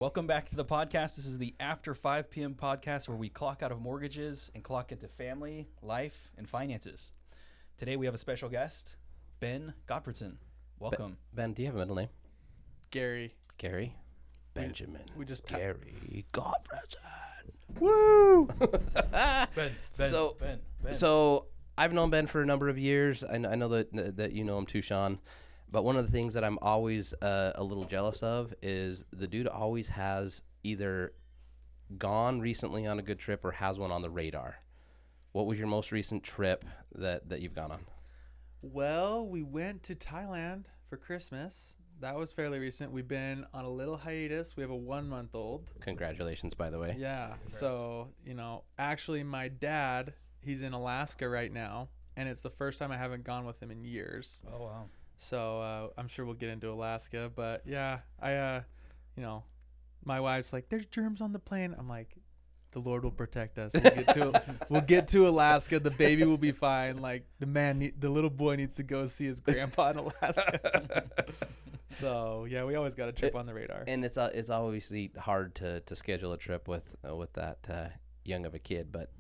Welcome back to the podcast. This is the After 5 p.m. podcast where we clock out of mortgages and clock into family, life, and finances. Today we have a special guest, Ben Godfredson. Welcome. Ben, do you have a middle name? Gary. Gary? Benjamin. We just Gary Godfredson. Woo! Ben. So I've known Ben for a number of years. I know that you know him too, Sean. But one of the things that I'm always a little jealous of is the dude always has either gone recently on a good trip or has one on the radar. What was your most recent trip that you've gone on? Well, we went to Thailand for Christmas. That was fairly recent. We've been on a little hiatus. We have a 1-month-old. Congratulations, by the way. Yeah. Congrats. So, actually my dad, he's in Alaska right now, and it's the first time I haven't gone with him in years. Oh, wow. So I'm sure we'll get into Alaska. But, yeah, my wife's like, there's germs on the plane. I'm like, the Lord will protect us. We'll get to Alaska. The baby will be fine. Like, the little boy needs to go see his grandpa in Alaska. So, yeah, we always got a trip on the radar. And it's obviously hard to schedule a trip with that young of a kid. But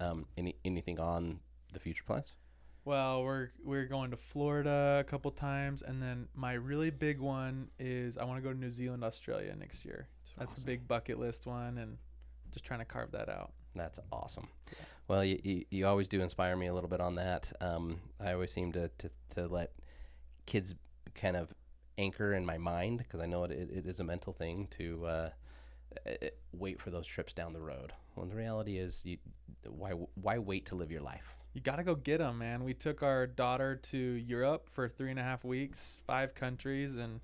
anything on the future plans? Well, we're going to Florida a couple times, and then my really big one is I want to go to New Zealand, Australia next year. That's awesome. a big bucket list one, and just trying to carve that out. That's awesome. Well, you always do inspire me a little bit on that. I always seem to let kids kind of anchor in my mind, because I know it is a mental thing to wait for those trips down the road. Well, the reality is, why wait to live your life? You got to go get them, man. We took our daughter to Europe for 3.5 weeks, 5 countries, and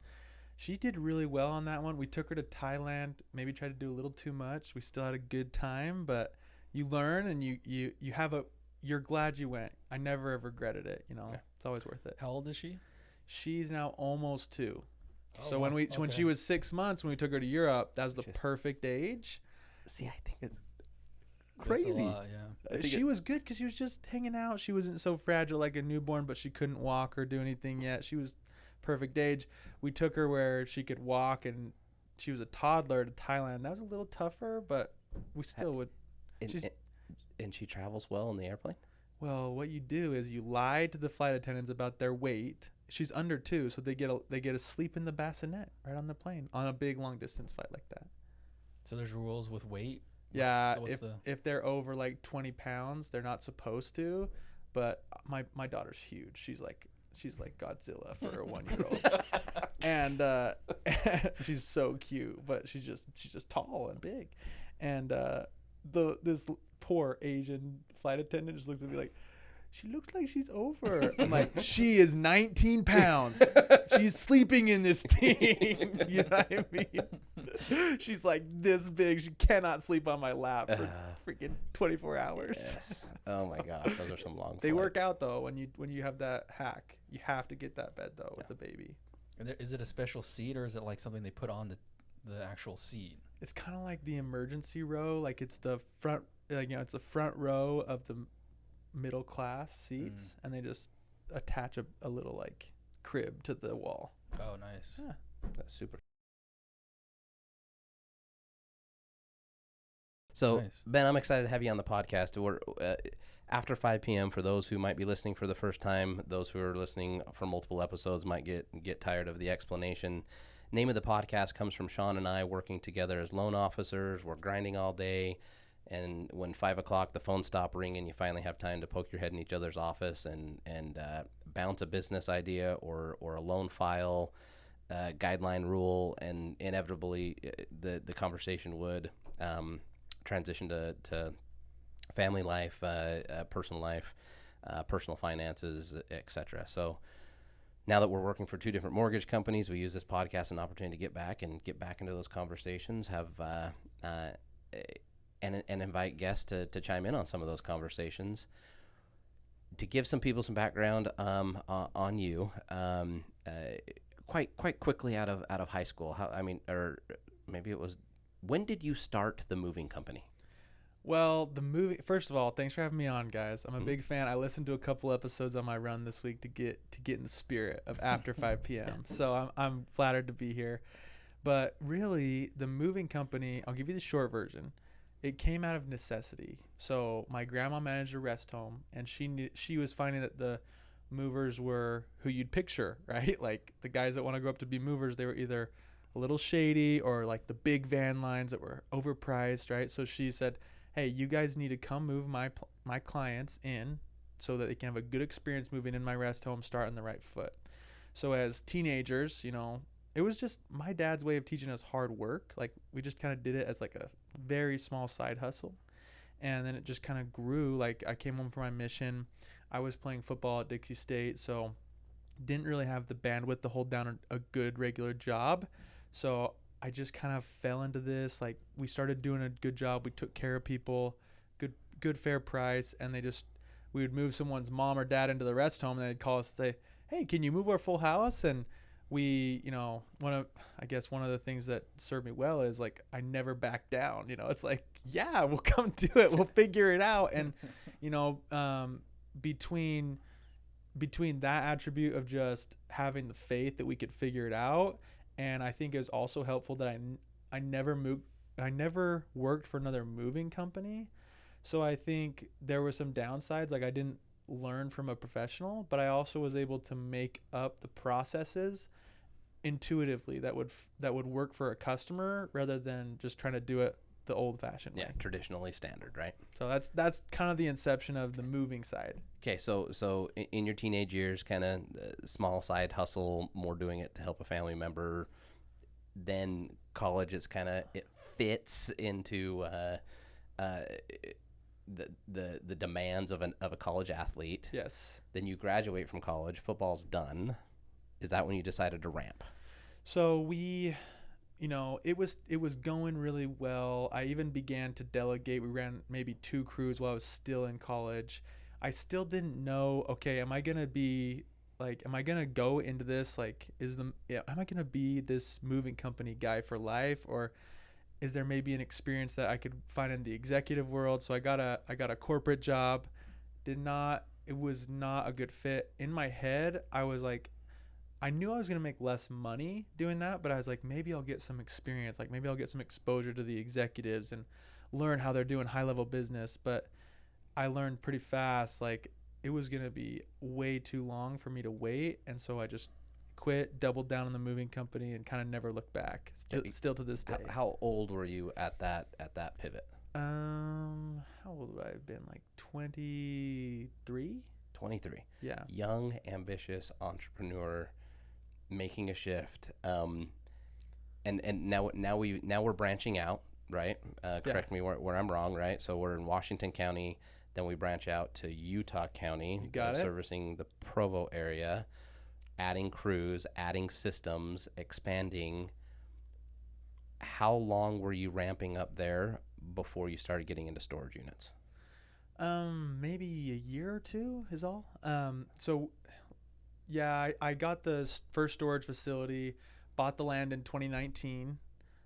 she did really well on that one. We took her to Thailand, maybe tried to do a little too much. We still had a good time, but you learn, and you're glad you went. I never have regretted it. Yeah. It's always worth it. How old is she? She's now almost 2. Oh, So wow. when she was 6 months, when we took her to Europe, that was the perfect age. See, I think it's That's crazy. a lot, yeah. She was good because she was just hanging out. She wasn't so fragile like a newborn, but she couldn't walk or do anything yet. She was perfect age. We took her where she could walk, and she was a toddler to Thailand. That was a little tougher, but we still would. And she travels well in the airplane? Well, what you do is you lie to the flight attendants about their weight. She's under 2, so they get to sleep in the bassinet right on the plane on a big long distance flight like that. So there's rules with weight? If they're over like 20 pounds, they're not supposed to. But my daughter's huge. She's like Godzilla for a 1-year-old, and she's so cute. But she's just tall and big, and this poor Asian flight attendant just looks at me like, she looks like she's over. I'm like, she is 19 pounds. She's sleeping in this thing. You know what I mean? She's like this big. She cannot sleep on my lap for freaking 24 hours. Yes. Oh my gosh, those are some long They work flights. out though when you have that hack. You have to get that bed though with the baby. Is it a special seat, or is it like something they put on the actual seat? It's kind of like the emergency row. Like it's the front. It's the front row of the middle class seats, and they just attach a little like crib to the wall. Oh, nice. Yeah. That's super. So, Nice. Ben, I'm excited to have you on the podcast. We're after 5 p.m. for those who might be listening for the first time. Those who are listening for multiple episodes might get tired of the explanation. Name of the podcast comes from Sean and I working together as loan officers. We're grinding all day. And when 5 o'clock the phone stopped ringing, you finally have time to poke your head in each other's office and bounce a business idea or a loan file, guideline rule, and inevitably the conversation would transition to family life, personal life, personal finances, etc. So now that we're working for 2 different mortgage companies, we use this podcast as an opportunity to get back into those conversations, and invite guests to chime in on some of those conversations. To give some people some background on you, quite quickly out of high school. Or maybe it was, when did you start the moving company? Well, first of all, thanks for having me on, guys. I'm a big fan. I listened to a couple episodes on my run this week to get in the spirit of after 5 p.m. So I'm flattered to be here. But really, the moving company, I'll give you the short version. It came out of necessity. So my grandma managed a rest home, and she was finding that the movers were who you'd picture, right? Like the guys that want to grow up to be movers, they were either a little shady or like the big van lines that were overpriced, right? So she said, hey, you guys need to come move my clients in so that they can have a good experience moving in my rest home, start on the right foot. So as teenagers, it was just my dad's way of teaching us hard work. Like we just kind of did it as like a very small side hustle. And then it just kind of grew. Like I came home from my mission. I was playing football at Dixie State, so didn't really have the bandwidth to hold down a good regular job. So I just kind of fell into this. Like we started doing a good job. We took care of people, good fair price. And we would move someone's mom or dad into the rest home, and they'd call us and say, hey, can you move our full house? And we, one of the things that served me well is like, I never back down, it's like, yeah, we'll come do it. We'll figure it out. And, between that attribute of just having the faith that we could figure it out. And I think it was also helpful that I never worked for another moving company. So I think there were some downsides. Like I didn't learn from a professional, but I also was able to make up the processes intuitively that would work for a customer rather than just trying to do it the old-fashioned way. Yeah, traditionally standard, right? So that's kind of the inception of the moving side. Okay, so in your teenage years, kind of small side hustle, more doing it to help a family member. Then college is it fits into the demands of a college athlete. Yes. Then you graduate from college, football's done. Is that when you decided to ramp? So we, it was going really well. I even began to delegate. We ran maybe 2 crews while I was still in college. I still didn't know, okay, am I going to go into this? Like, am I going to be this moving company guy for life, or is there maybe an experience that I could find in the executive world? So I got a corporate job. It was not a good fit. In my head, I was like, I knew I was going to make less money doing that, but I was like, maybe I'll get some experience. Like maybe I'll get some exposure to the executives and learn how they're doing high level business. But I learned pretty fast, like it was going to be way too long for me to wait. And so I just quit, doubled down on the moving company, and kind of never looked back. Still to this day. How old were you at that pivot? How old would I have been? Like 23? 23. Yeah. Young, ambitious entrepreneur making a shift. And now we're branching out, right? Correct me where I'm wrong, right? So we're in Washington County, then we branch out to Utah County, servicing the Provo area, adding crews, adding systems, expanding. How long were you ramping up there before you started getting into storage units? Maybe a year or 2 is all. So yeah, I got the first storage facility, bought the land in 2019.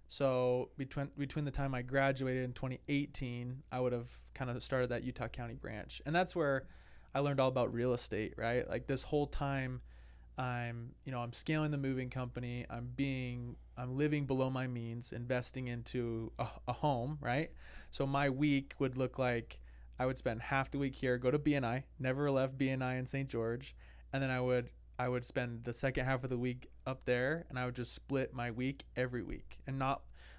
So between the time I graduated in 2018, I would have kind of started that Utah County branch. And that's where I learned all about real estate, right? Like this whole time I'm scaling the moving company. I'm living below my means, investing into a home, right? So my week would look like I would spend half the week here, go to BNI, never left BNI in St. George. And then I would spend the second half of the week up there, and I would just split my week every week.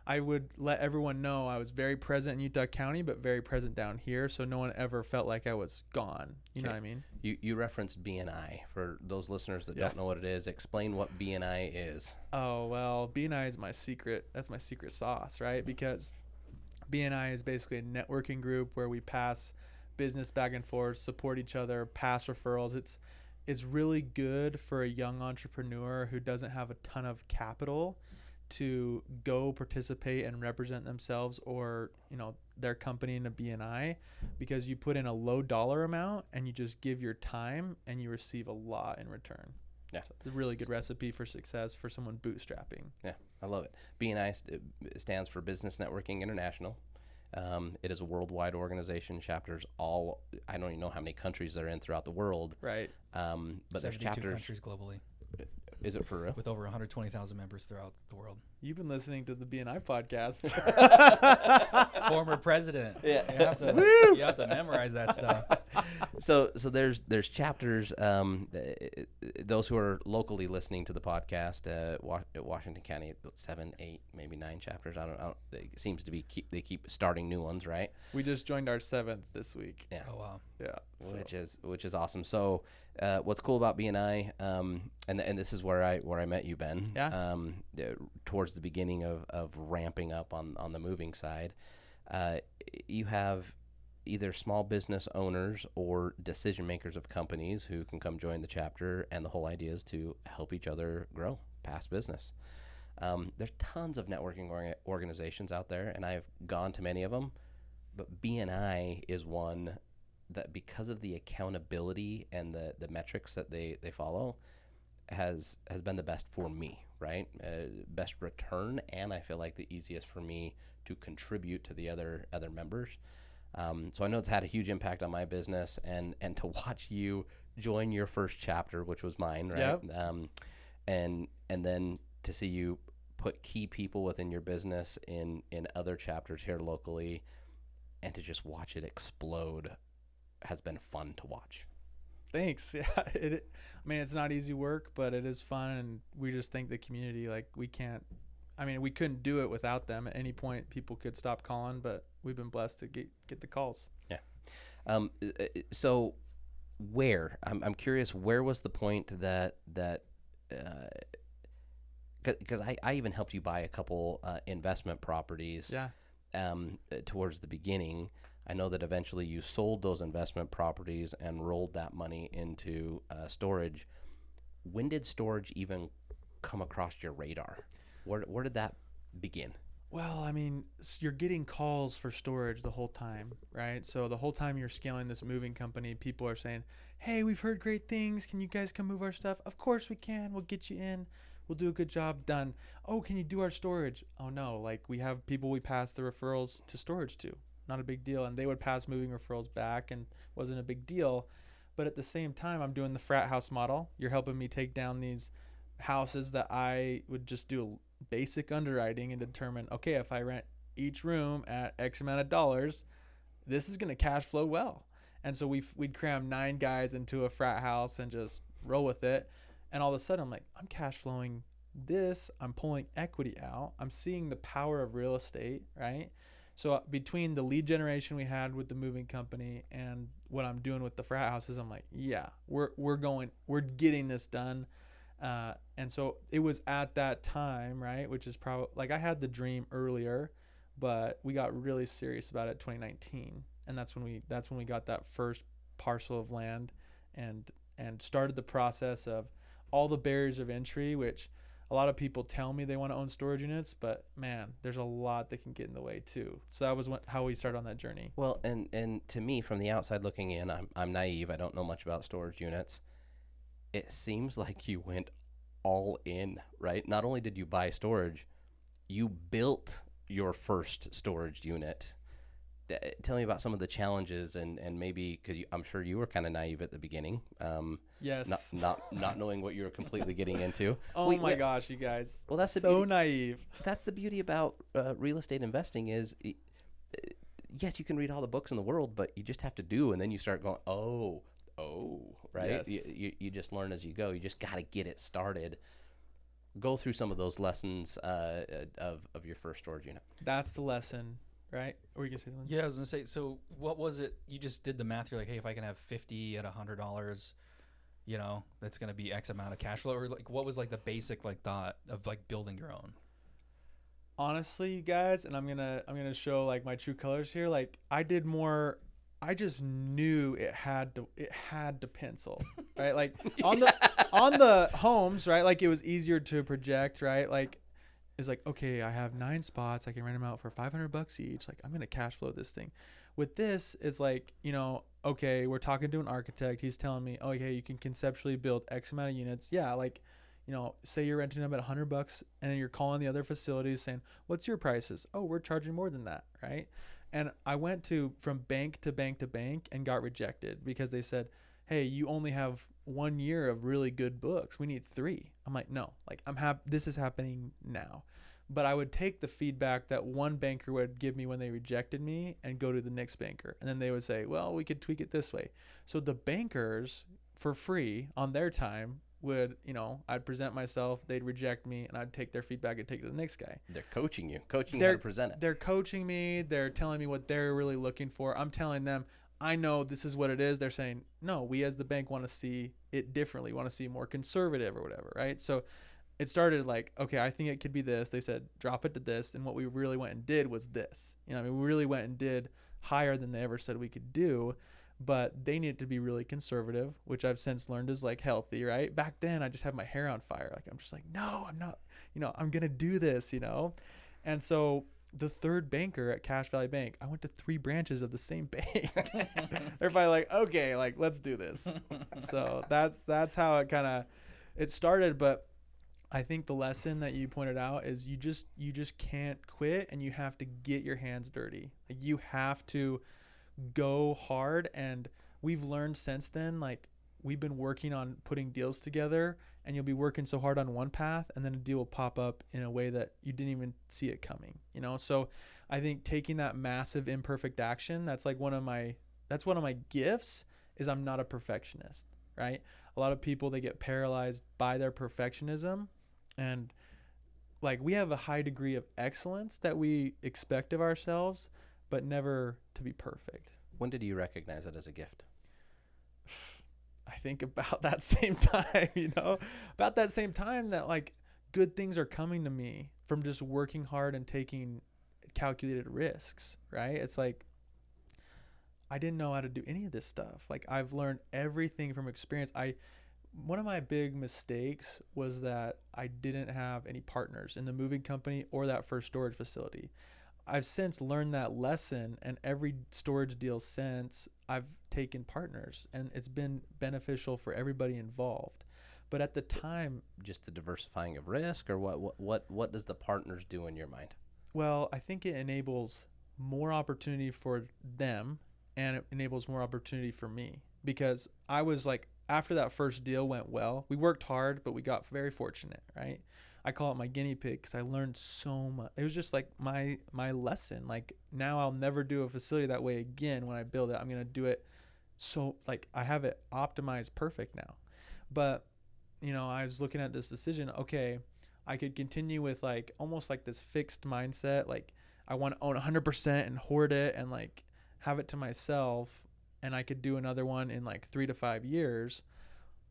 I would let everyone know I was very present in Utah County, but very present down here. So no one ever felt like I was gone. You know what I mean? You referenced BNI. For those listeners that don't know what it is, explain what BNI is. Oh, well, BNI is my secret. That's my secret sauce, right? Because BNI is basically a networking group where we pass business back and forth, support each other, pass referrals. It's really good for a young entrepreneur who doesn't have a ton of capital to go participate and represent themselves or their company in a BNI, because you put in a low dollar amount and you just give your time and you receive a lot in return. Yeah, so it's a really good recipe for success for someone bootstrapping. Yeah, I love it. BNI stands for Business Networking International. It is a worldwide organization. Chapters I don't even know how many countries they're in throughout the world. Right. But there's chapters. countries globally. Is it for real? with over 120,000 members throughout the world. You've been listening to the BNI podcast. Former president. Yeah. You have to memorize that stuff. So there's chapters. Those who are locally listening to the podcast, Washington County, 7, 8, maybe 9 chapters. I don't. It seems to be they keep starting new ones, right? We just joined our 7th this week. Yeah. Oh wow. Yeah. Which is awesome. So, what's cool about BNI, and this is where I met you, Ben. Yeah. Towards the beginning of ramping up on the moving side, you have either small business owners or decision makers of companies who can come join the chapter, and the whole idea is to help each other grow past business. There's tons of networking organizations out there, and I've gone to many of them, but BNI is one that, because of the accountability and the metrics that they follow, has been the best for me, right? Best return, and I feel like the easiest for me to contribute to the other members. So I know it's had a huge impact on my business, and to watch you join your first chapter, which was mine, right? Yep. And then to see you put key people within your business in other chapters here locally, and to just watch it explode has been fun to watch. Thanks. Yeah. I mean, it's not easy work, but it is fun, and we just think the community, like, we couldn't do it without them. At any point, people could stop calling, but we've been blessed to get the calls. Yeah. So I'm curious, where was the point that because I even helped you buy a couple investment properties. Yeah. Towards the beginning. I know that eventually you sold those investment properties and rolled that money into storage. When did storage even come across your radar? Where did that begin? Well, I mean, you're getting calls for storage the whole time, right? So the whole time you're scaling this moving company, people are saying, hey, we've heard great things. Can you guys come move our stuff? Of course we can. We'll get you in. We'll do a good job. Done. Oh, can you do our storage? Oh, no. Like, we have people we pass the referrals to storage to. Not a big deal. And they would pass moving referrals back, and wasn't a big deal. But at the same time, I'm doing the frat house model. You're helping me take down these houses that I would just do basic underwriting and determine, okay, if I rent each room at X amount of dollars, this is going to cash flow well. And so we'd cram 9 guys into a frat house and just roll with it. And all of a sudden, I'm like, I'm cash flowing this. I'm pulling equity out. I'm seeing the power of real estate, right? So between the lead generation we had with the moving company and what I'm doing with the frat houses, I'm like, yeah, we're getting this done. And so it was at that time, right, which is probably, like, I had the dream earlier, but we got really serious about it 2019, and that's when we got that first parcel of land and started the process of all the barriers of entry, which a lot of people tell me they want to own storage units, but man, there's a lot that can get in the way too. So that was how we started on that journey. Well, and to me, from the outside looking in, I'm naive. I don't know much about storage units. It seems like you went all in, right? Not only did you buy storage, you built your first storage unit. Tell me about some of the challenges and maybe, because I'm sure you were kind of naive at the beginning. Yes. Not knowing what you were completely getting into. Oh my gosh, you guys. Well, that's so naive. That's the beauty about real estate investing is, yes, you can read all the books in the world, but you just have to do, and then you start going, oh, right? Yes. You just learn as you go. You just got to get it started. Go through some of those lessons of your first storage unit. That's the lesson. Right? Or you gonna say something? Yeah, I was gonna say. So, what was it? You just did the math. You're like, hey, if I can have 50 at $100, that's gonna be X amount of cash flow. Or like, what was like the basic thought of like building your own? Honestly, you guys, and I'm gonna show like my true colors here. Like, I did more. I just knew it had to pencil, right? Like on the homes, right? Like, it was easier to project, right? Like, it's like, okay, I have 9 spots. I can rent them out for $500 each. Like, I'm going to cash flow this thing. With this, it's like, okay, we're talking to an architect. He's telling me, oh, okay, you can conceptually build X amount of units. Yeah. Like, say you're renting them at $100 and then you're calling the other facilities saying, what's your prices? Oh, we're charging more than that. Right. And I went from bank to bank to bank and got rejected because they said, hey, you only have 1 year of really good books. We need 3. I'm like, no, like this is happening now. But I would take the feedback that one banker would give me when they rejected me and go to the next banker. And then they would say, well, we could tweak it this way. So the bankers for free on their time would, I'd present myself, they'd reject me, and I'd take their feedback and take it to the next guy. They're coaching you how to present it. They're coaching me. They're telling me what they're really looking for. I'm telling them, I know this is what it is. They're saying, no, we as the bank want to see it differently, want to see more conservative or whatever, right? So it started like, okay, I think it could be this. They said, drop it to this. And what we really went and did was this. We really went and did higher than they ever said we could do. But they needed to be really conservative, which I've since learned is like healthy, right? Back then, I just had my hair on fire. Like, I'm just like, no, I'm not, I'm going to do this, And so the third banker at Cache Valley Bank, I went to 3 branches of the same bank. They're probably like, okay, like, let's do this. So that's how it started. But I think the lesson that you pointed out is you just can't quit, and you have to get your hands dirty. Like, you have to go hard. And we've learned since then, like, we've been working on putting deals together, and you'll be working so hard on one path, and then a deal will pop up in a way that you didn't even see it coming, So I think taking that massive imperfect action, that's one of my gifts, is I'm not a perfectionist, right? A lot of people, they get paralyzed by their perfectionism, and like, we have a high degree of excellence that we expect of ourselves, but never to be perfect. When did you recognize it as a gift? I think about that same time, about that same time that like good things are coming to me from just working hard and taking calculated risks, right? It's like, I didn't know how to do any of this stuff. Like, I've learned everything from experience. One of my big mistakes was that I didn't have any partners in the moving company or that first storage facility. I've since learned that lesson, and every storage deal since, I've taken partners, and it's been beneficial for everybody involved. But at the time, just the diversifying of risk, or what does the partners do in your mind? Well, I think it enables more opportunity for them, and it enables more opportunity for me, because I was like, after that first deal went well, we worked hard, but we got very fortunate, right? I call it my guinea pig, because I learned so much. It was just like my lesson. Like, now I'll never do a facility that way again. When I build it, I'm going to do it so, like, I have it optimized perfect now. But, I was looking at this decision. Okay, I could continue with like almost like this fixed mindset. Like, I want to own 100% and hoard it and like have it to myself. And I could do another one in like 3 to 5 years.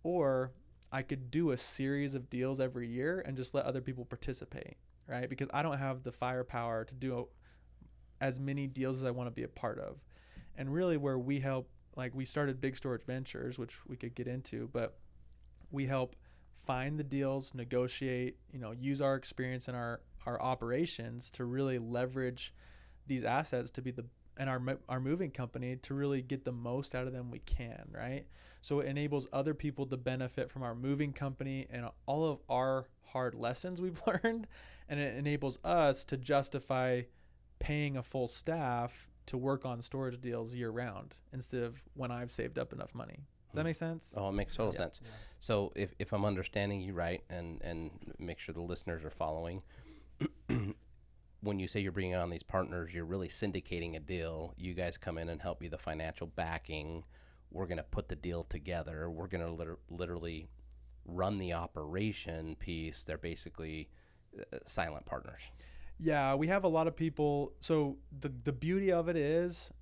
Or I could do a series of deals every year and just let other people participate, right? Because I don't have the firepower to do as many deals as I want to be a part of. And really, where we help, like, we started Big Storage Ventures, which we could get into, but we help find the deals, negotiate, use our experience in our operations to really leverage these assets to be and our moving company to really get the most out of them we can, right? So it enables other people to benefit from our moving company and all of our hard lessons we've learned, and it enables us to justify paying a full staff to work on storage deals year round instead of when I've saved up enough money. Does that make sense? Oh, it makes total sense. Yeah. So if I'm understanding you right, and make sure the listeners are following, when you say you're bringing on these partners, you're really syndicating a deal. You guys come in and help you the financial backing. We're going to put the deal together. We're going to literally run the operation piece. They're basically silent partners. Yeah, we have a lot of people. So the beauty of it is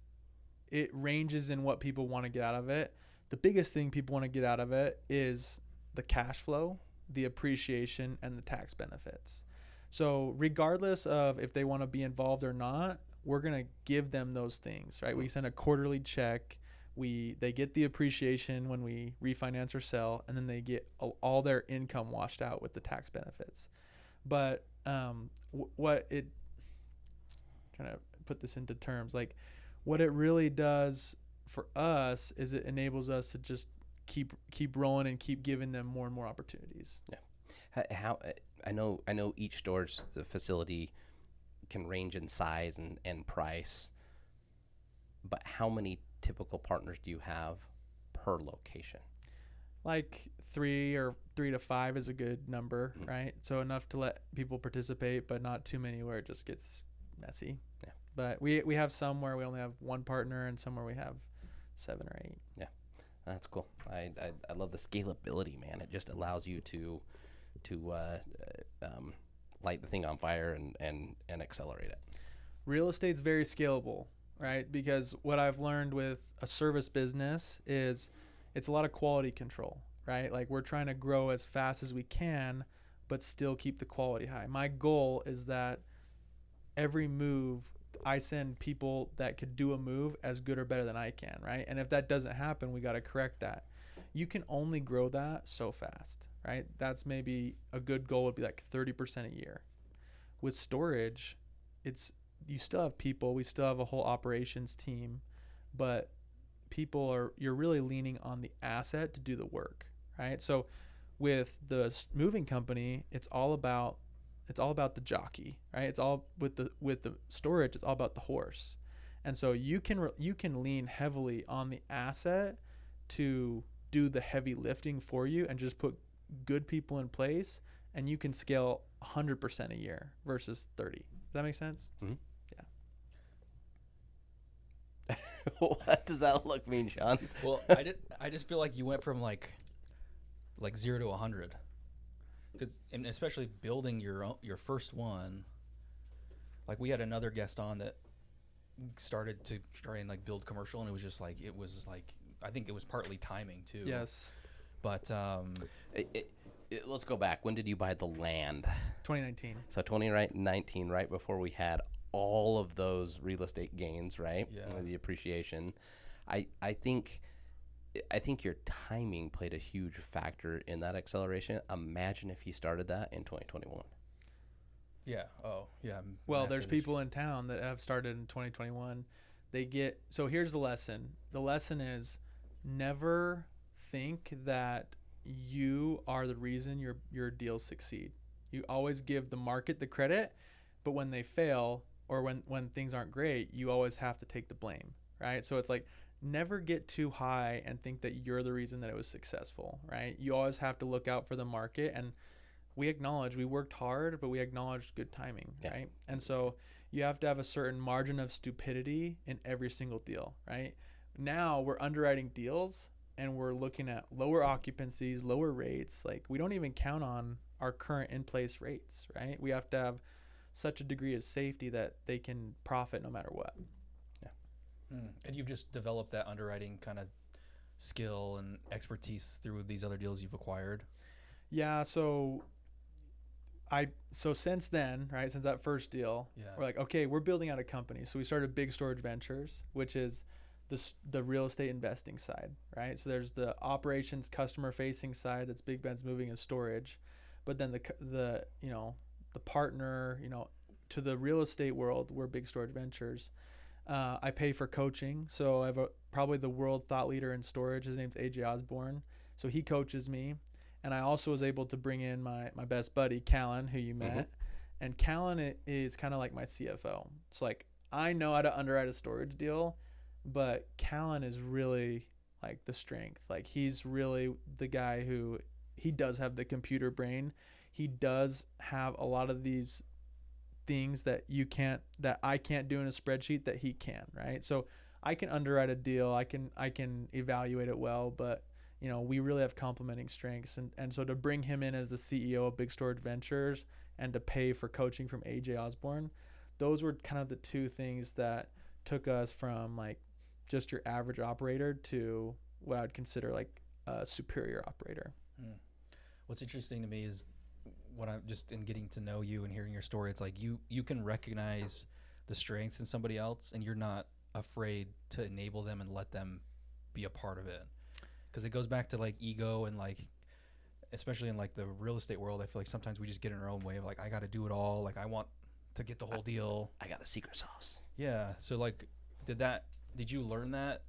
it ranges in what people want to get out of it. The biggest thing people want to get out of it is the cash flow, the appreciation, and the tax benefits. So regardless of if they want to be involved or not, we're going to give them those things, right? We send a quarterly check. They get the appreciation when we refinance or sell, and then they get all their income washed out with the tax benefits. But trying to put this into terms, like what it really does for us is it enables us to just keep rolling and keep giving them more and more opportunities. Yeah. How I know each storage facility can range in size and price, but how many typical partners do you have per location? Like 3 to 5 is a good number, right? So enough to let people participate, but not too many where it just gets messy. Yeah. But we have some where we only have one partner and some where we have 7 or 8. Yeah, that's cool. I love the scalability, man. It just allows you to light the thing on fire and accelerate it. Real estate's very scalable, right? Because what I've learned with a service business is it's a lot of quality control, right? Like we're trying to grow as fast as we can, but still keep the quality high. My goal is that every move I send people that could do a move as good or better than I can, right? And if that doesn't happen, we got to correct that. You can only grow that so fast, right? That's maybe a good goal would be like 30% a year. With storage, you still have people, we still have a whole operations team, but you're really leaning on the asset to do the work, right? So with the moving company, it's all about the jockey, right? It's all with the storage, it's all about the horse. And so you can lean heavily on the asset to do the heavy lifting for you and just put good people in place, and you can scale 100% a year versus 30. Does that make sense? Mm-hmm. Yeah. What does that look mean, Sean? Well, I just feel like you went from like 0 to 100. And especially building your first one, like we had another guest on that started to try and like build commercial, and it was like I think it was partly timing too. Yes. But let's go back. When did you buy the land? 2019. So 2019, right before we had all of those real estate gains, right? Yeah. The appreciation. I think your timing played a huge factor in that acceleration. Imagine if you started that in 2021. Yeah. Oh, yeah. Well, there's people in town that have started in 2021. So here's the lesson. The lesson is never think that you are the reason your deals succeed. You always give the market the credit, but when they fail or when things aren't great, you always have to take the blame, right? So it's like, never get too high and think that you're the reason that it was successful, right? You always have to look out for the market, and we acknowledge we worked hard, but we acknowledged good timing, right? And so you have to have a certain margin of stupidity in every single deal, right? Now we're underwriting deals and we're looking at lower occupancies, lower rates. Like we don't even count on our current in-place rates, right? We have to have such a degree of safety that they can profit no matter what. And you've just developed that underwriting kind of skill and expertise through these other deals you've acquired. Yeah. So since then, right, since that first deal, we're like, okay, we're building out a company. So we started Big Storage Ventures, which is the real estate investing side, right? So there's the operations customer facing side, that's Big Ben's Moving and Storage, but then the partner, to the real estate world, we're Big Storage Ventures. I pay for coaching. So I have probably the world thought leader in storage. His name's AJ Osborne. So he coaches me. And I also was able to bring in my best buddy, Callan, who you met. Mm-hmm. And Callan is kind of like my CFO. It's like, I know how to underwrite a storage deal, but Callan is really like the strength. Like he's really the guy who, he does have the computer brain. He does have a lot of these things that I can't do in a spreadsheet that he can, right? So I can underwrite a deal, I can evaluate it well, but we really have complementing strengths, and so to bring him in as the CEO of Big Storage Ventures and to pay for coaching from AJ Osborne, those were kind of the two things that took us from like just your average operator to what I'd consider like a superior operator. What's interesting to me is when I'm just in getting to know you and hearing your story, it's like you can recognize the strengths in somebody else, and you're not afraid to enable them and let them be a part of it. Because it goes back to like ego, and like especially in like the real estate world, I feel like sometimes we just get in our own way of like, I got to do it all, like I want to get the whole deal. I got the secret sauce. Yeah. So like did you learn that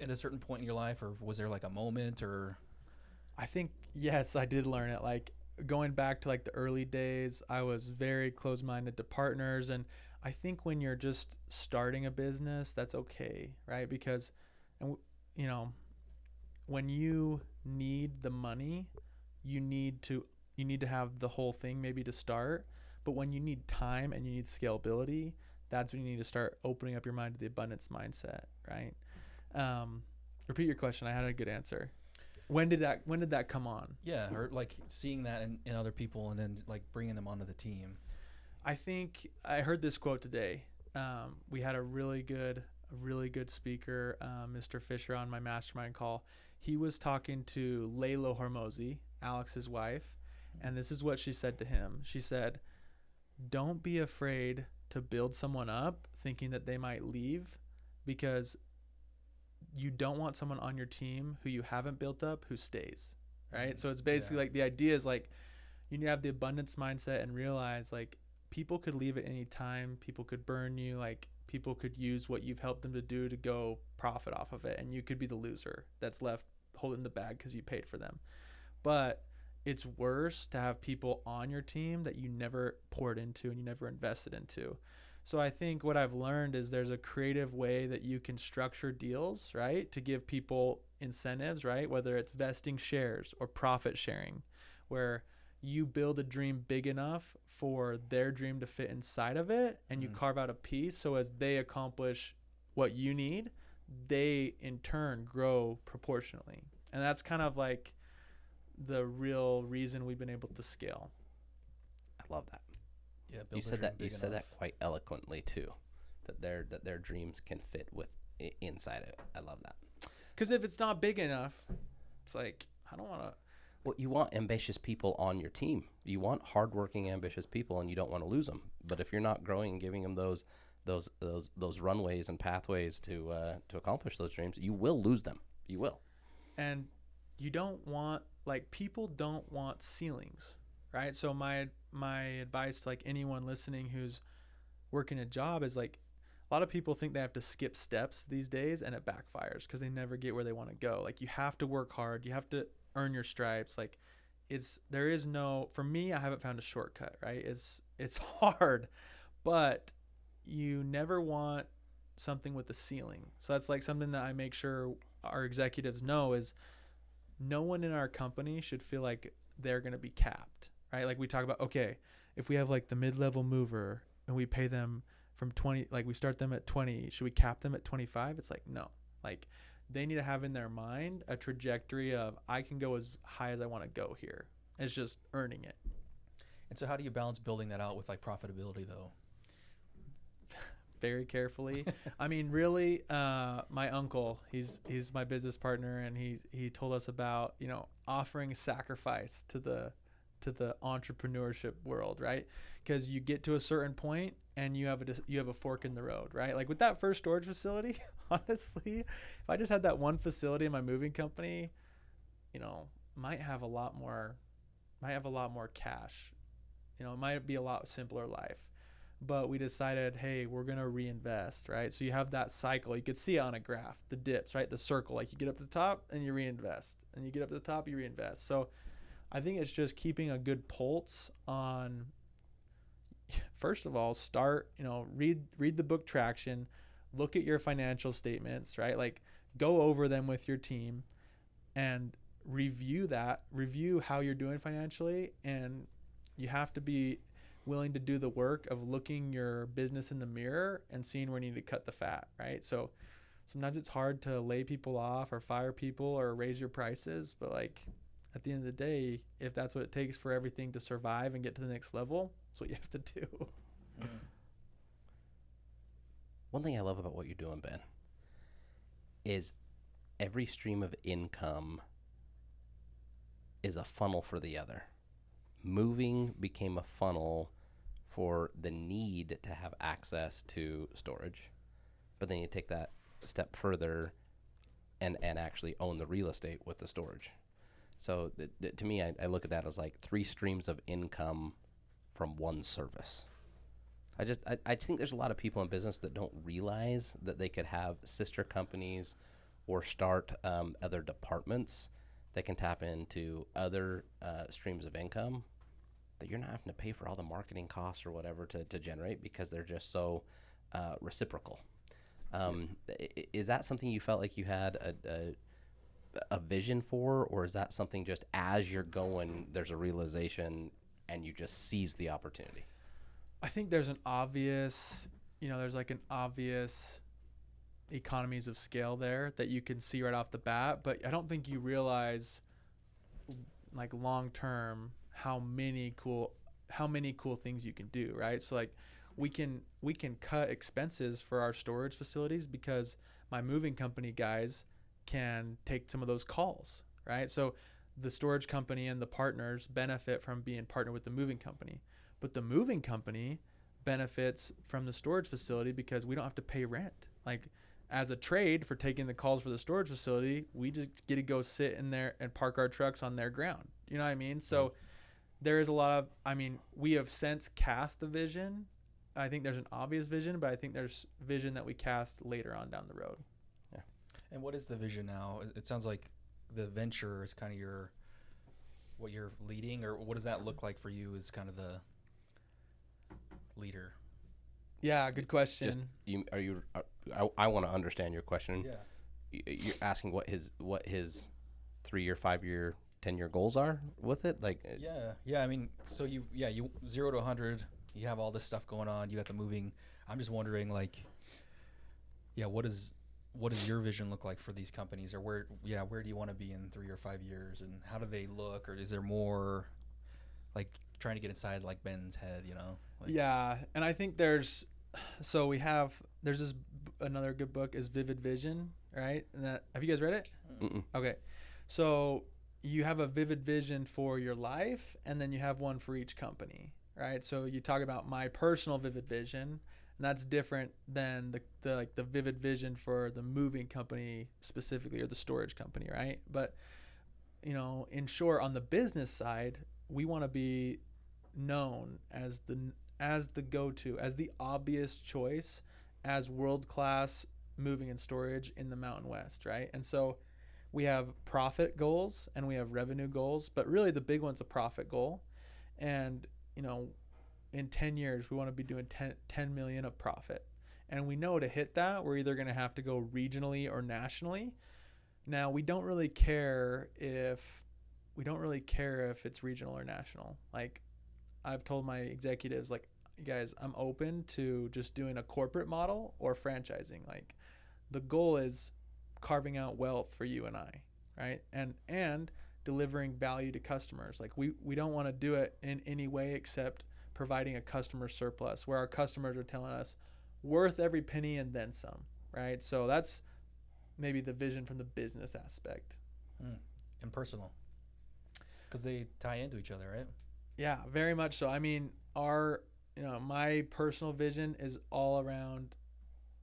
at a certain point in your life, or was there like a moment? Or I think yes, I did learn it. Like going back to like the early days, I was very close-minded to partners, and I think when you're just starting a business, that's okay, right? Because when you need the money, you need to have the whole thing maybe to start. But when you need time and you need scalability, that's when you need to start opening up your mind to the abundance mindset, right? Repeat your question. I had a good answer. When did that come on? Yeah, or like seeing that in other people and then like bringing them onto the team. I think I heard this quote today. We had a really good speaker, Mr. Fisher, on my mastermind call. He was talking to Laylo Hormozi, Alex's wife, and this is what she said to him. She said, "Don't be afraid to build someone up thinking that they might leave, because you don't want someone on your team who you haven't built up who stays." Right? So it's basically like the idea is like you need to have the abundance mindset and realize like people could leave at any time. People could burn you. Like people could use what you've helped them to do to go profit off of it. And you could be the loser that's left holding the bag because you paid for them. But it's worse to have people on your team that you never poured into and you never invested into. So I think what I've learned is there's a creative way that you can structure deals, right, to give people incentives, right, whether it's vesting shares or profit sharing, where you build a dream big enough for their dream to fit inside of it, and you carve out a piece so as they accomplish what you need, they in turn grow proportionally. And that's kind of like the real reason we've been able to scale. I love that. Yeah, you said that quite eloquently too, that their dreams can fit with inside it. I love that. Because if it's not big enough, it's like I don't want to. Well, you want ambitious people on your team. You want hardworking, ambitious people, and you don't want to lose them. But if you're not growing and giving them those runways and pathways to accomplish those dreams, you will lose them. You will. And you don't want, like, people don't want ceilings, right? So my advice to like anyone listening who's working a job is like, a lot of people think they have to skip steps these days, and it backfires because they never get where they want to go. Like, you have to work hard. You have to earn your stripes. Like, there is no, for me, I haven't found a shortcut, right? It's hard, but you never want something with a ceiling. So that's like something that I make sure our executives know is no one in our company should feel like they're going to be capped, right? Like we talk about, okay, if we have like the mid-level mover and we pay them from 20, like we start them at 20, should we cap them at 25? It's like, no, like they need to have in their mind a trajectory of I can go as high as I want to go here. It's just earning it. And so how do you balance building that out with like profitability though? Very carefully. I mean, really, my uncle, he's my business partner, and he told us about, you know, offering sacrifice to the entrepreneurship world, right? Because you get to a certain point and you have a fork in the road, right? Like with that first storage facility, honestly, if I just had that one facility in my moving company, you know, might have a lot more cash. You know, it might be a lot simpler life. But we decided, hey, we're going to reinvest, right? So you have that cycle. You could see it on a graph, the dips, right? The circle, like you get up to the top and you reinvest, and you get up to the top, you reinvest. So I think it's just keeping a good pulse on, first of all, start, you know, read the book Traction, look at your financial statements, right? Like go over them with your team and review how you're doing financially. And you have to be willing to do the work of looking your business in the mirror and seeing where you need to cut the fat, right? So sometimes it's hard to lay people off or fire people or raise your prices, but like at the end of the day, if that's what it takes for everything to survive and get to the next level, that's what you have to do. Mm. One thing I love about what you're doing, Ben, is every stream of income is a funnel for the other. Moving became a funnel for the need to have access to storage, but then you take that step further and actually own the real estate with the storage. So to me, I look at that as like 3 streams of income from one service. I just think there's a lot of people in business that don't realize that they could have sister companies or start other departments that can tap into other streams of income that you're not having to pay for all the marketing costs or whatever to generate, because they're just so reciprocal. Is that something you felt like you had a vision for, or is that something just as you're going, there's a realization and you just seize the opportunity? I think there's an obvious, there's like an obvious economies of scale there that you can see right off the bat, but I don't think you realize like long term how many cool things you can do, right? So like we can cut expenses for our storage facilities because my moving company guys can take some of those calls, right? So the storage company and the partners benefit from being partnered with the moving company, but the moving company benefits from the storage facility because we don't have to pay rent. Like as a trade for taking the calls for the storage facility, we just get to go sit in there and park our trucks on their ground. You know what I mean? So there is a lot of, we have since cast the vision. I think there's an obvious vision, but I think there's vision that we cast later on down the road. Yeah. And what is the vision now? It sounds like the venture is kind of what you're leading, or what does that look like for you as kind of the leader? Yeah, good question. I want to understand your question. Yeah. You're asking what his 3-year, 5-year, 10-year goals are with it? Like yeah. I mean, so you 0 to 100. You have all this stuff going on. You got the moving. I'm just wondering, like, what does your vision look like for these companies, or where do you want to be in 3 or 5 years, and how do they look, or is there more, like trying to get inside like Ben's head, Like, yeah, and I think there's this another good book is Vivid Vision, right? And have you guys read it? Mm-mm. Okay, so you have a vivid vision for your life, and then you have one for each company, right? So you talk about my personal vivid vision, and that's different than the vivid vision for the moving company specifically, or the storage company, right? But in short, on the business side, we want to be known as the go-to, as the obvious choice, as world-class moving and storage in the Mountain West, right? And so we have profit goals and we have revenue goals, but really the big one's a profit goal. And in 10 years we want to be doing 10 million of profit, and we know to hit that we're either going to have to go regionally or nationally. Now we don't really care if it's regional or national. Like I've told my executives, like, you guys, I'm open to just doing a corporate model or franchising. Like the goal is carving out wealth for you and I, right? And delivering value to customers. Like we don't want to do it in any way except providing a customer surplus where our customers are telling us worth every penny and then some, right? So that's maybe the vision from the business aspect. And personal, because they tie into each other, right? Yeah, very much so. I mean, my personal vision is all around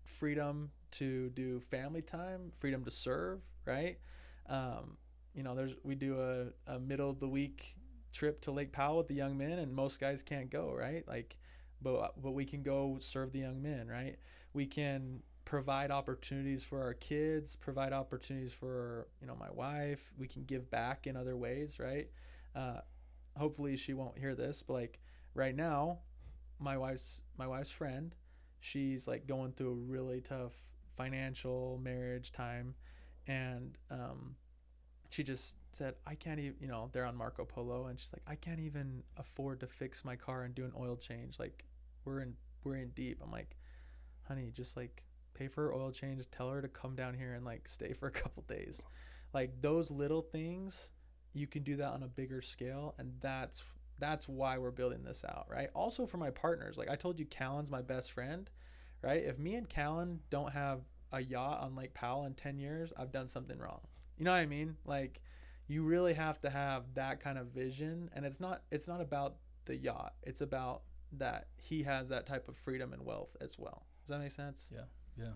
freedom to do family time, freedom to serve, right? We do a middle of the week trip to Lake Powell with the young men, and most guys can't go, right? Like, but we can go serve the young men, right? We can provide opportunities for our kids, provide opportunities for my wife. We can give back in other ways, right? Hopefully she won't hear this, but like right now, my wife's friend, she's like going through a really tough financial marriage time, and she just said, I can't even, they're on Marco Polo, and she's like, I can't even afford to fix my car and do an oil change. Like we're in deep. I'm like, honey, just like pay for her oil change, tell her to come down here and like stay for a couple days. Like those little things, you can do that on a bigger scale, and that's why we're building this out, right? Also for my partners, like I told you, Callan's my best friend, right? If me and Callan don't have a yacht on Lake Powell in 10 years, I've done something wrong. You know what I mean? Like you really have to have that kind of vision, and it's not about the yacht. It's about that he has that type of freedom and wealth as well. Does that make sense? Yeah.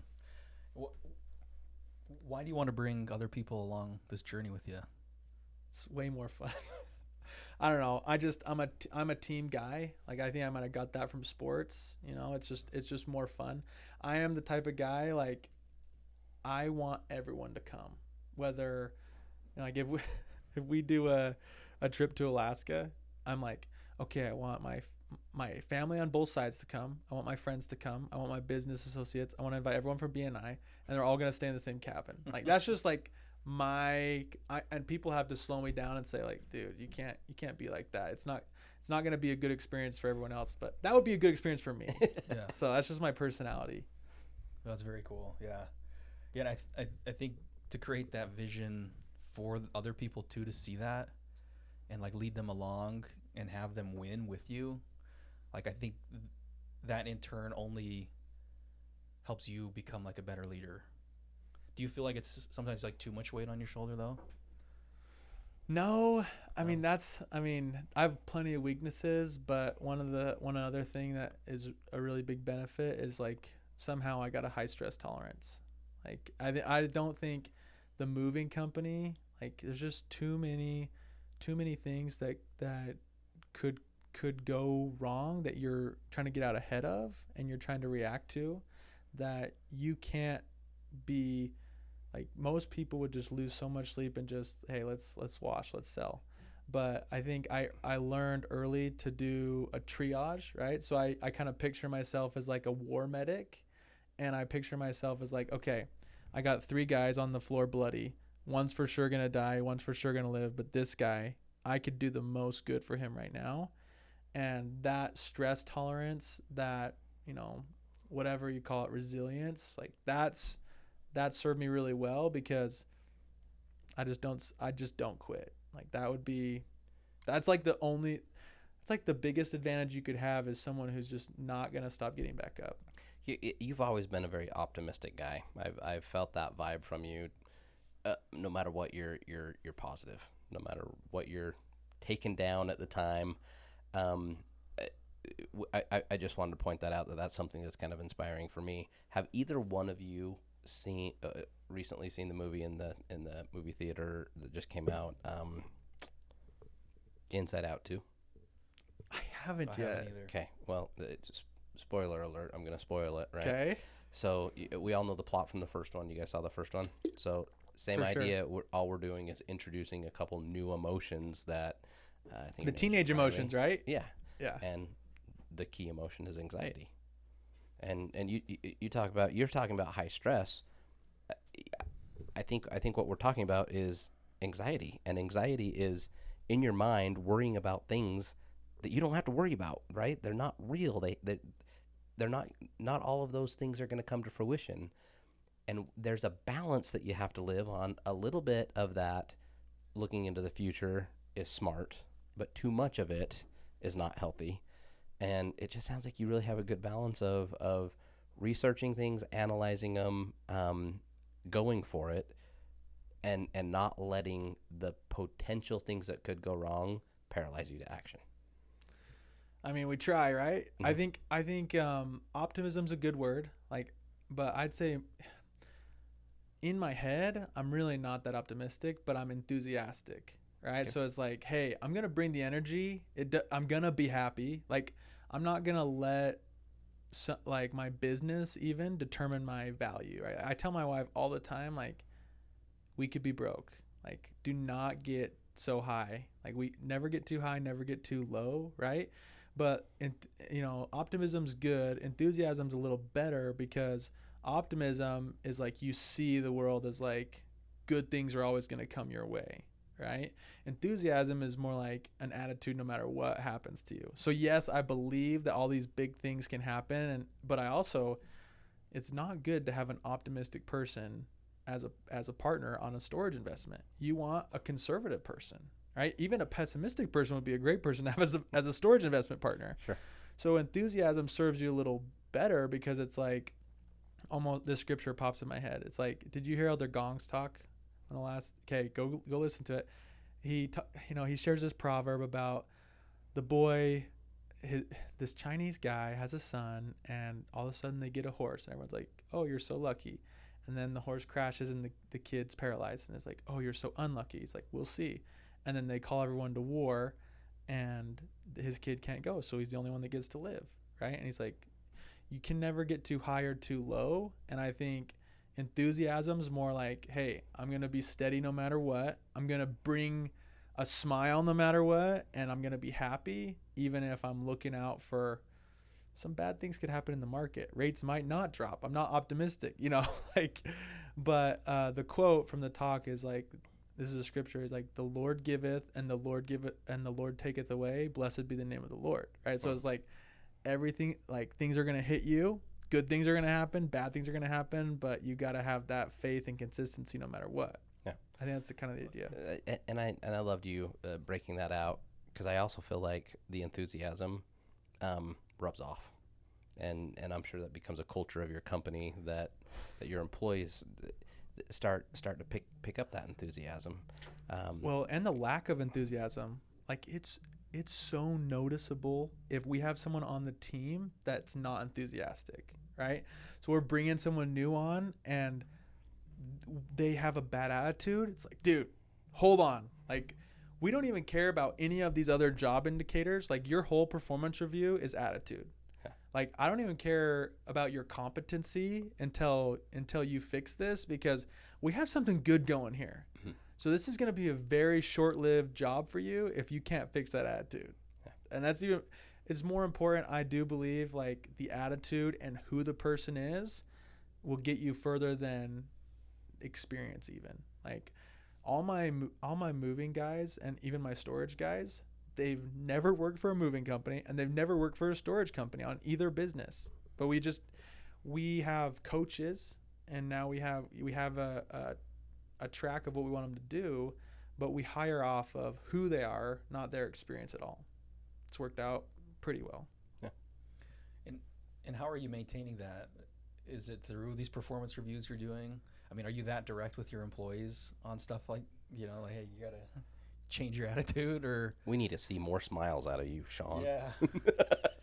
Why do you want to bring other people along this journey with you? It's way more fun. I don't know. I'm a team guy. Like I think I might have got that from sports. It's just more fun. I am the type of guy, like I want everyone to come. Whether like if we do a trip to Alaska, I'm like, okay, I want my family on both sides to come. I want my friends to come. I want my business associates. I want to invite everyone from BNI, and they're all gonna stay in the same cabin. Like that's just like and people have to slow me down and say like, dude, you can't be like that. It's not going to be a good experience for everyone else, but that would be a good experience for me. Yeah. So that's just my personality. That's very cool. Yeah. Yeah. And I think to create that vision for other people too, to see that and like lead them along and have them win with you. Like, I think that in turn only helps you become like a better leader. Do you feel like it's sometimes like too much weight on your shoulder though? No, I mean, I have plenty of weaknesses, but one other thing that is a really big benefit is like somehow I got a high stress tolerance. Like I don't think the moving company, like there's just too many things that could go wrong that you're trying to get out ahead of and you're trying to react to, that you can't be like, most people would just lose so much sleep and just, hey, let's watch, let's sell. But I think I learned early to do a triage, right? So I kind of picture myself as like a war medic, and I picture myself as like, okay, I got 3 guys on the floor bloody. One's for sure going to die, one's for sure going to live, but this guy, I could do the most good for him right now. And that stress tolerance, that, whatever you call it, resilience, like that served me really well, because I just don't quit. Like that's like the biggest advantage you could have, is someone who's just not going to stop getting back up. You've always been a very optimistic guy. I've felt that vibe from you. No matter what, you're positive. No matter what you're taken down at the time. I just wanted to point that out, that's something that's kind of inspiring for me. Have either one of you recently seen the movie in the movie theater that just came out, Inside Out 2? I haven't yet. Okay, well, it's spoiler alert. I'm gonna spoil it, right? Okay. So we all know the plot from the first one. You guys saw the first one, so same idea. Sure. All we're doing is introducing a couple new emotions that I think the teenage emotions, right? Yeah. Yeah. And the key emotion is anxiety. And you're talking about high stress. I think what we're talking about is anxiety, and anxiety is in your mind worrying about things that you don't have to worry about, right? They're not real. They're not all of those things are going to come to fruition. And there's a balance that you have to live on. A little bit of that looking into the future is smart, but too much of it is not healthy. And it just sounds like you really have a good balance of researching things, analyzing them, going for it, and not letting the potential things that could go wrong paralyze you to action. I mean, we try, right? Mm-hmm. I think optimism's a good word, like, but I'd say in my head, I'm really not that optimistic, but I'm enthusiastic, right? Okay. So it's like, hey, I'm going to bring the energy. I'm going to be happy. Like, I'm not going to let like my business even determine my value, right? I tell my wife all the time, like, we could be broke. Like, do not get so high. Like, we never get too high, never get too low, right? But, optimism's good. Enthusiasm's a little better, because optimism is like, you see the world as like good things are always going to come your way, right? Enthusiasm is more like an attitude no matter what happens to you. So yes, I believe that all these big things can happen, but I also, it's not good to have an optimistic person as a partner on a storage investment. You want a conservative person, right? Even a pessimistic person would be a great person to have as a storage investment partner. Sure. So enthusiasm serves you a little better, because it's like, almost, this scripture pops in my head. It's like, did you hear Elder Gong's talk on the last? Okay, go listen to it. He shares this proverb about the boy. This Chinese guy has a son, and all of a sudden they get a horse, and everyone's like, "Oh, you're so lucky." And then the horse crashes, and the kid's paralyzed, and it's like, "Oh, you're so unlucky." He's like, "We'll see." And then they call everyone to war, and his kid can't go, so he's the only one that gets to live, right? And he's like, you can never get too high or too low. And I think enthusiasm's more like, hey, I'm going to be steady no matter what. I'm going to bring a smile no matter what. And I'm going to be happy, even if I'm looking out for some bad things could happen in the market. Rates might not drop. I'm not optimistic, like, but the quote from the talk is like, this is a scripture, is like, the Lord giveth and the Lord giveth and the Lord taketh away. Blessed be the name of the Lord. Right. So it's like everything, like things are going to hit you. Good things are going to happen. Bad things are going to happen. But you got to have that faith and consistency no matter what. Yeah. I think that's the kind of the idea. And I loved you breaking that out, because I also feel like the enthusiasm rubs off, and I'm sure that becomes a culture of your company, that your employees start to pick up that enthusiasm. Well, and the lack of enthusiasm, like it's so noticeable if we have someone on the team that's not enthusiastic, right? So we're bringing someone new on and they have a bad attitude. It's like, dude, hold on. Like, we don't even care about any of these other job indicators. Like, your whole performance review is attitude. Yeah. Like, I don't even care about your competency until you fix this, because we have something good going here. Mm-hmm. So this is going to be a very short-lived job for you if you can't fix that attitude. Yeah. And it's more important, I do believe, like the attitude and who the person is will get you further than experience even. Like, all my moving guys and even my storage guys, they've never worked for a moving company and they've never worked for a storage company on either business. But we have coaches, and now we have a track of what we want them to do, but we hire off of who they are, not their experience at all. It's worked out pretty well. Yeah. And how are you maintaining that? Is it through these performance reviews you're doing? I mean, are you that direct with your employees on stuff like, like, hey, you got to change your attitude? Or we need to see more smiles out of you, Sean. Yeah.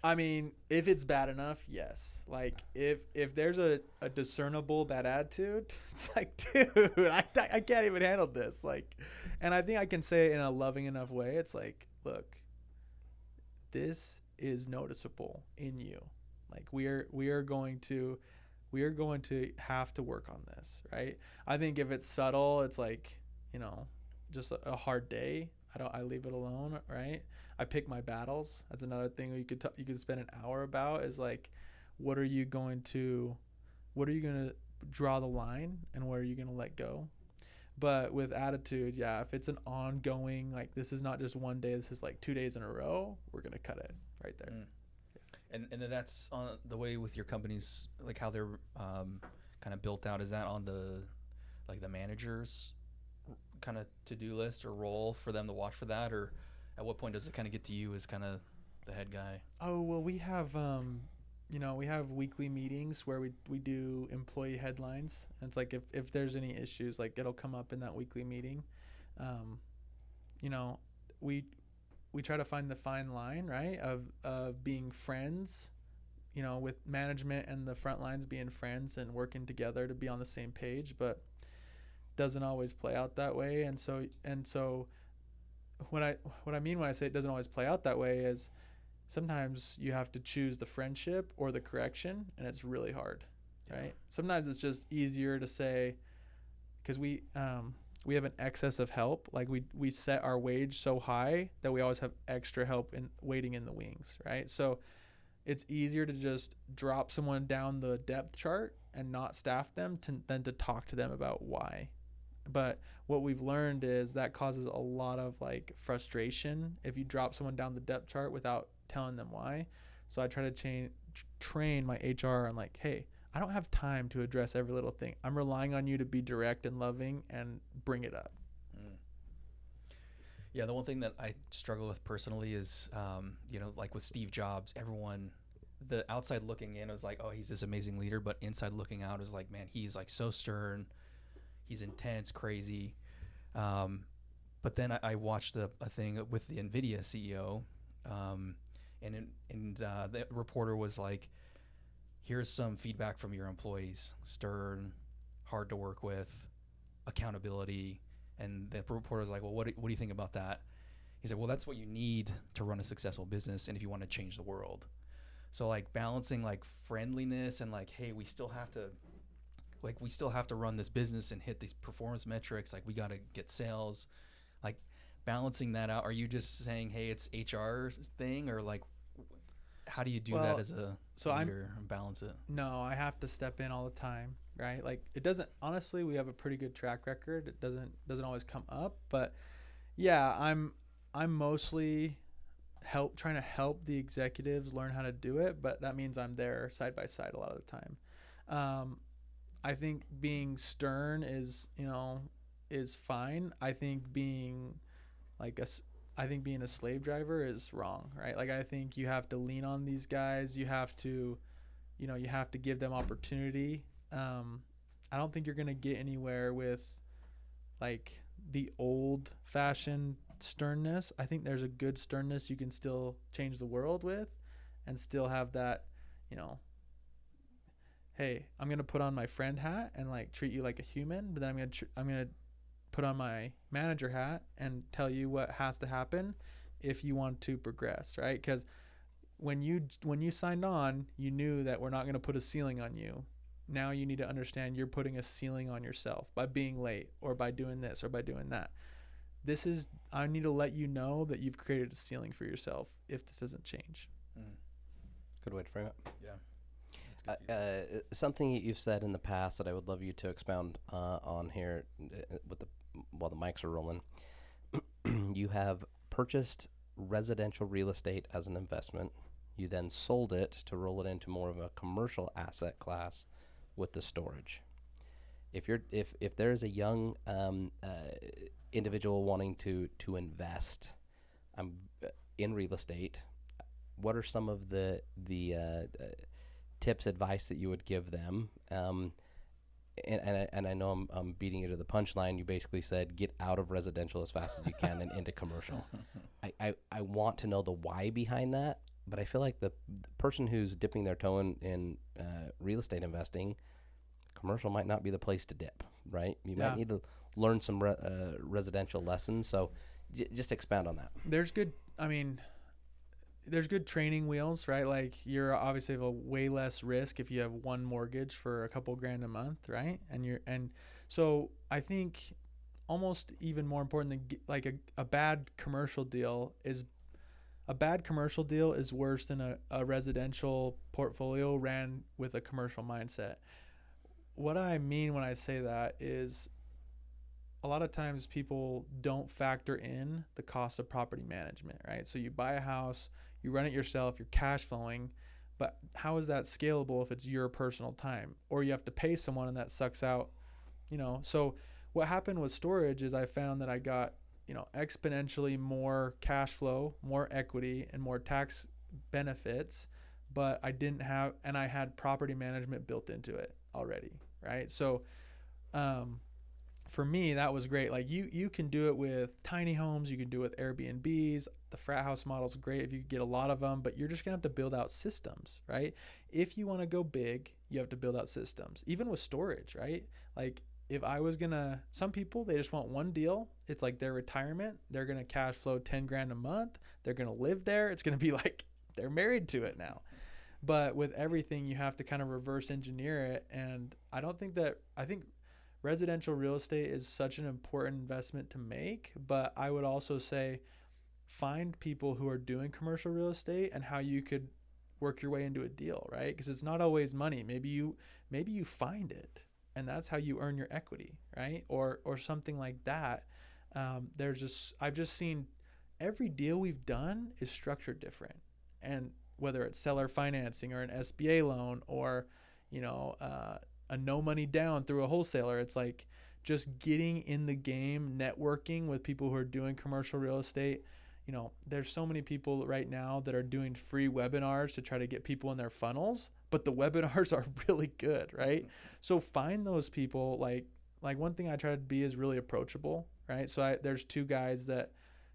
I mean, if it's bad enough, yes. Like, if there's a discernible bad attitude, it's like, dude, I can't even handle this. Like, and I think I can say it in a loving enough way. It's like, look, this is noticeable in you. Like, we are going to have to work on this, right? I think if it's subtle, it's like, just a hard day. I leave it alone, right? I pick my battles. That's another thing you could spend an hour about, is like, what are you going to draw the line and where are you going to let go? But with attitude, yeah, if it's an ongoing, like, this is not just one day, this is like 2 days in a row, we're going to cut it right there. Mm. And then that's on the way with your companies, like how they're kind of built out. Is that on the manager's kind of to-do list or role for them to watch for that? Or at what point does it kind of get to you as kind of the head guy? Oh, well, we have, we have weekly meetings where we do employee headlines. And it's like, if there's any issues, like, it'll come up in that weekly meeting. We try to find the fine line, right, of being friends, with management and the front lines being friends and working together to be on the same page, but doesn't always play out that way. And so what I mean when I say it doesn't always play out that way is sometimes you have to choose the friendship or the correction, and it's really hard, right? Yeah. Sometimes it's just easier to say, because we have an excess of help. Like, we set our wage so high that we always have extra help waiting in the wings, right? So it's easier to just drop someone down the depth chart and not staff them than to talk to them about why. But what we've learned is that causes a lot of, like, frustration if you drop someone down the depth chart without telling them why. So I try to train my HR on, like, hey, I don't have time to address every little thing. I'm relying on you to be direct and loving and bring it up. Mm. Yeah, the one thing that I struggle with personally is, like with Steve Jobs, everyone, the outside looking in was like, oh, he's this amazing leader. But inside looking out is like, man, he's like so stern. He's intense, crazy. But then I watched a thing with the NVIDIA CEO, and the reporter was like, here's some feedback from your employees: stern, hard to work with, accountability. And the reporter was like, well, what do you think about that? He said, well, that's what you need to run a successful business and if you want to change the world. So, like, balancing, like, friendliness and, like, hey, we still have to run this business and hit these performance metrics. Like, we got to get sales. Like, balancing that out. Are you just saying, hey, it's HR's thing, or like how do you do Well, that as a so leader and balance it? No, I have to step in all the time, right? Like it doesn't, honestly, we have a pretty good track record. It doesn't always come up, but yeah, I'm mostly trying to help the executives learn how to do it, but that means I'm there side by side a lot of the time. I think being stern is fine. I think being being a slave driver is wrong, right? Like I think you have to lean on these guys. You have to give them opportunity. I don't think you're gonna get anywhere with like the old fashioned sternness. I think there's a good sternness you can still change the world with, and still have that, hey, I'm gonna put on my friend hat and like treat you like a human, but then I'm gonna put on my manager hat and tell you what has to happen if you want to progress, right? Because when you signed on, you knew that we're not going to put a ceiling on you. Now you need to understand you're putting a ceiling on yourself by being late or by doing this or by doing that. I need to let you know that you've created a ceiling for yourself if this doesn't change. Good way to frame it. Yeah. Something you've said in the past that I would love you to expound on here while the mics are rolling. You have purchased residential real estate as an investment. You then sold it to roll it into more of a commercial asset class with the storage. If there's a young individual wanting to invest in real estate, what are some of the tips, advice that you would give them? And I know I'm beating you to the punchline. You basically said get out of residential as fast as you can and into commercial. I want to know the why behind that, but I feel like the person who's dipping their toe in real estate investing, commercial might not be the place to dip, right? You might need to learn some residential lessons. So just expound on that. There's good training wheels, right? Like you're obviously have a way less risk if you have one mortgage for a couple grand a month, right? And so I think almost even more important than like a bad commercial deal is worse than a residential portfolio ran with a commercial mindset. What I mean when I say that is a lot of times people don't factor in the cost of property management, right? So you buy a house, you run it yourself, you're cash flowing, but how is that scalable if it's your personal time? Or you have to pay someone and that sucks out, So what happened with storage is I found that I got, exponentially more cash flow, more equity, and more tax benefits, but I had property management built into it already, right? So for me, that was great. Like you can do it with tiny homes, you can do it with Airbnbs. The frat house model is great if you get a lot of them, but you're just gonna have to build out systems, right? If you want to go big, you have to build out systems. Even with storage, right? Like if I was some people, they just want one deal. It's like their retirement. They're gonna cash flow 10 grand a month. They're gonna live there. It's gonna be like they're married to it now. But with everything, you have to kind of reverse engineer it. And I think residential real estate is such an important investment to make, but I would also say find people who are doing commercial real estate and how you could work your way into a deal, right? Because it's not always money. Maybe you find it and that's how you earn your equity, right? Or something like that. I've just seen every deal we've done is structured different, and whether it's seller financing or an SBA loan or a no money down through a wholesaler. It's like just getting in the game, networking with people who are doing commercial real estate. There's so many people right now that are doing free webinars to try to get people in their funnels, but the webinars are really good, right? So find those people. Like one thing I try to be is really approachable, right? So there's two guys that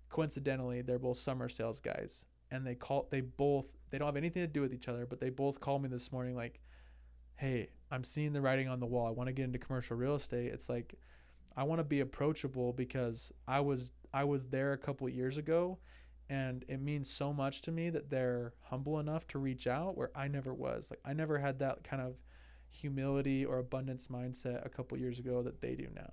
coincidentally, they're both summer sales guys, and they don't have anything to do with each other, but they both called me this morning like, hey, I'm seeing the writing on the wall. I want to get into commercial real estate. It's like, I want to be approachable because I was there a couple of years ago, and it means so much to me that they're humble enough to reach out where I never was. Like I never had that kind of humility or abundance mindset a couple of years ago that they do now.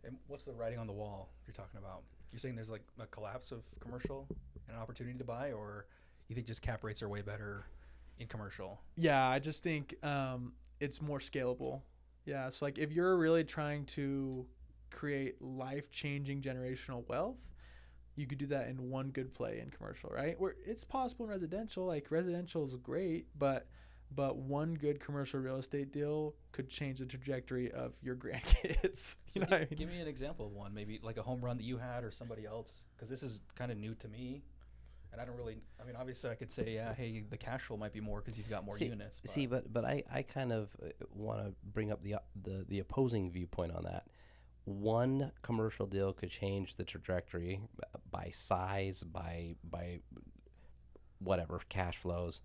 And what's the writing on the wall you're talking about? You're saying there's like a collapse of commercial and an opportunity to buy, or you think just cap rates are way better in commercial? Yeah, I just think it's more scalable. Yeah, so like if you're really trying to create life-changing generational wealth, you could do that in one good play in commercial, right? Where it's possible in residential. Like residential is great, but one good commercial real estate deal could change the trajectory of your grandkids. You know what I mean? Give me an example of one, maybe like a home run that you had or somebody else, because this is kind of new to me. And I don't really, I mean, obviously I could say, yeah, hey, the cash flow might be more because you've got more units. But I kind of want to bring up the opposing viewpoint on that. One commercial deal could change the trajectory by size, by whatever, cash flows.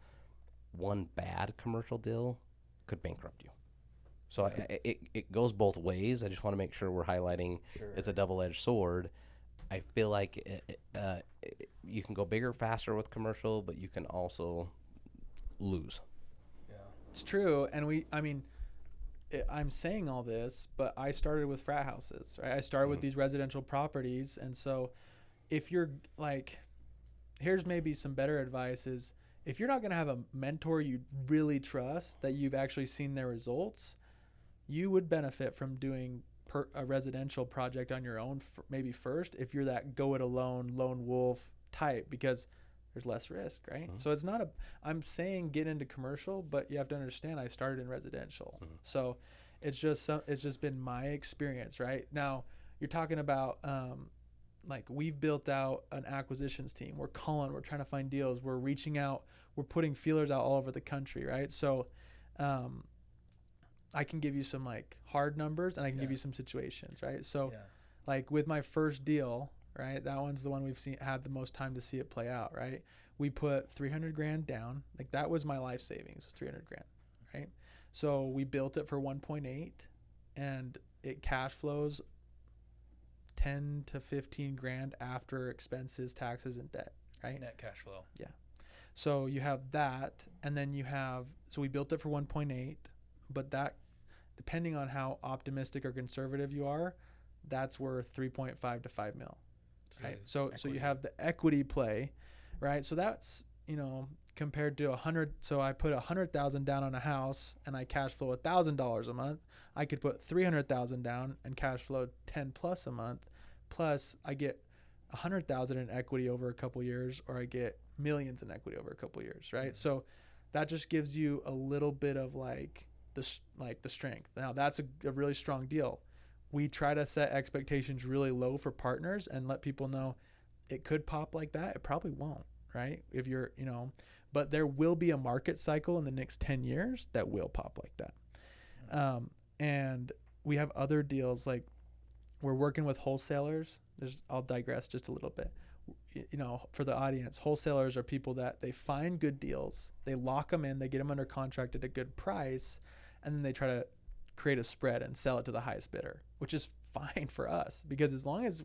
One bad commercial deal could bankrupt you. So it goes both ways. I just want to make sure we're highlighting it's a double-edged sword. I feel like you can go bigger, faster with commercial, but you can also lose. Yeah, it's true. And I'm saying all this, but I started with frat houses, right? I started with these residential properties. And so if you're like, here's maybe some better advice is if you're not going to have a mentor you really trust that you've actually seen their results, you would benefit from doing a residential project on your own maybe first if you're that go it alone lone wolf type, because there's less risk, right? So it's not I'm saying get into commercial, but you have to understand I started in residential. So it's just been my experience, right? Now you're talking about like we've built out an acquisitions team. We're trying to find deals, we're reaching out, we're putting feelers out all over the country, right? So I can give you some like hard numbers and I can give you some situations, right? So like with my first deal, right? That one's the one we've had the most time to see it play out, right? We put $300,000 down. Like that was my life savings, was $300,000, right? So we built it for 1.8 and it cash flows 10 to 15 grand after expenses, taxes, and debt, right? Net cash flow. Yeah. So you have that, and then so we built it for 1.8, but that, depending on how optimistic or conservative you are, that's worth 3.5 to 5 mil, right? So you have the equity play, right? So that's, compared to 100. So I put 100,000 down on a house and I cash flow $1,000 a month. I could put 300,000 down and cash flow 10 plus a month. Plus I get 100,000 in equity over a couple years, or I get millions in equity over a couple years, right? So that just gives you a little bit of the strength. Now that's a really strong deal. We try to set expectations really low for partners and let people know it could pop like that. It probably won't, right? If you're, but there will be a market cycle in the next 10 years that will pop like that. And we have other deals, like we're working with wholesalers. I'll digress just a little bit. For the audience, wholesalers are people that they find good deals, they lock them in, they get them under contract at a good price, and then they try to create a spread and sell it to the highest bidder, which is fine for us because as long as